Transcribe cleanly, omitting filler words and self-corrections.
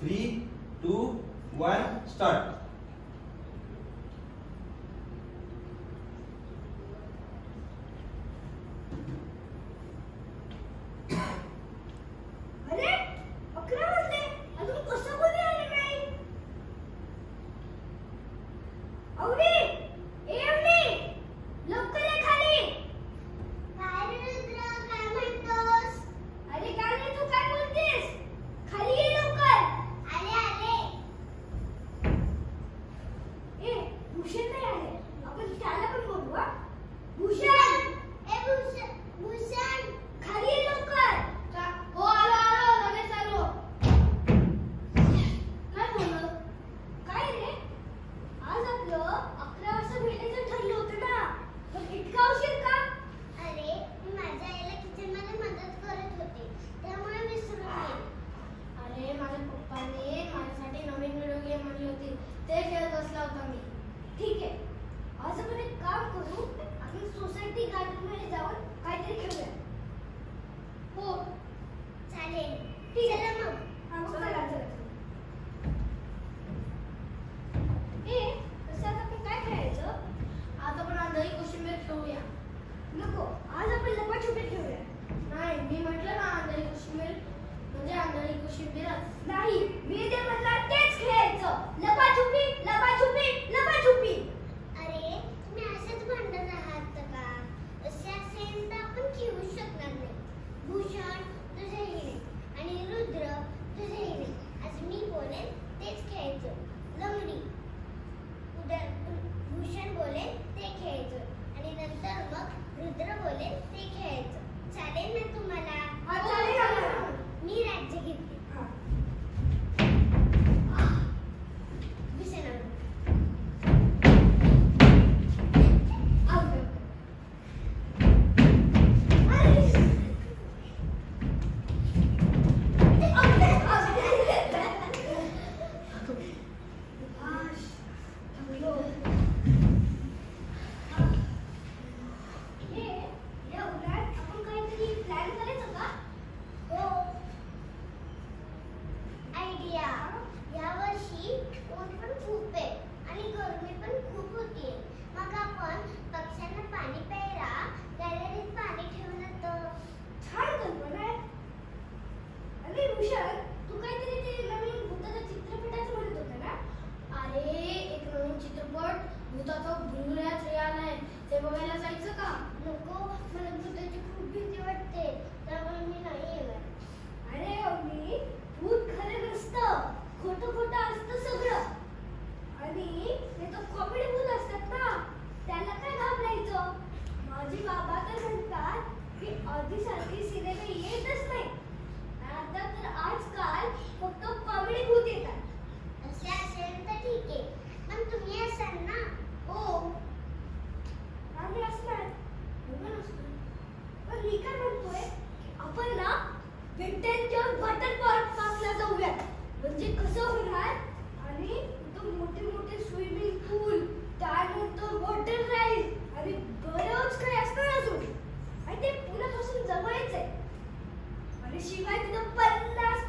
3, 2, 1 start. अरे 11 वाजले अजून कसं कोणी आले नाही. अवनी ए अवनी लवकर ये खाली. काय रे रुद्र काय म्हणतोस. अरे काय रे तू काय बोलतेस. खाली ये लवकर. आले आले. ए भूषण नाही आले आपण त्याला पण बोलू. हा भूषण ए भूषण भूषण खाली ये लवकर. हो आलो आलो लगेच आलो. काय बोललो काय रे आज आपलं 11 वाजता भेटायचं ठरलं होतं ना पण इतका उशीर का. अरे मी माझ्या आईला किचन मध्ये मदत करत होते त्यामुळे विसरून गेले. अरे माझ्या पप्पाने माझ्यासाठी नवीन व्हिडिओ गेम आणली होती ते खेळत बसला होता मी. ठीक आहे आज आपण एक काम करू आपण सोसायटी गार्डन मध्ये जाऊन काहीतरी खेळूया. हो चालेल. ठीक आहे चला मग. हा मग चला चला. ए तसं आज आपण काय खेळायचं. आज आपण आंधळी कोशिंबीर खेळूया. नको आज आपण लपाछुपी खेळूया. नाही मी म्हटलं ना आंधळी कोशिंबीर म्हणजे आंधळी कोशिंबीरच. नाही मी ते म्हणणार तेच खेळायचं. लपाछुपी लपाछुपी लपाछुपी. अरे तुम्ही असेच भांडत आहात का. असे असेल तर आपण खेळू शकणार नाही. भूषण तुझे हिरे आणि रुद्र तुझे हिरे आज मी बोलेन तेच खेळायचं. लंगडी उद्या भूषण बोलेन ते खेळायचं आणि नंतर मग रुद्र बोलेन ते खेळायचं. चालेल ना तुम्हाला. हा चालेल आम्हाला. मी राज्य घेते. हा. भूषण आलो. आलो. अरे आयडिया. यावर्षी ऊन पण खूप आहे आणि गरमी पण खूप होतीये. मग आपण पक्ष्यांना पाणी प्यायला गॅलरीत पाणी ठेवून येतो. छान कल्पना आहे. अरे भूषण तू काहीतरी ते नवीन भूताच्या चित्रपटाचं म्हणत होता ना. अरे एक नवीन चित्रपट भूताचा भुंगळ्या 3 आलाय ते बघायला जायचं का. नको मला भूताची खूप भीती वाटते त्यामुळे मी नाही येणार. अरे अवनी भूत खरं नसतं खोटं खोटं असतं सगळं. आणि ते तर कॉमेडी भूत असतात ना त्याला काय घाबरायचं. माझे बाबा तर म्हणतात की आधीसारखे सिनेमे येतच नाही. आता तर आजकाल फक्त कॉमेडी भूत येतात. असे असेल तर ठीक आहे पण तुम्ही असाल ना. हो आम्ही असणार. पण मी काय म्हणतोय की आपण ना विंटेजच्या वॉटर पार्कला जाऊया. म्हणजे कसं होणार आणि इथं मोठे मोठे स्विमिंग पूल त्यानंतर वॉटर राईड आणि बरंच काही असणार अजून. आणि ते पुण्यापासून जवळच आहे आणि शिवाय तिथं 50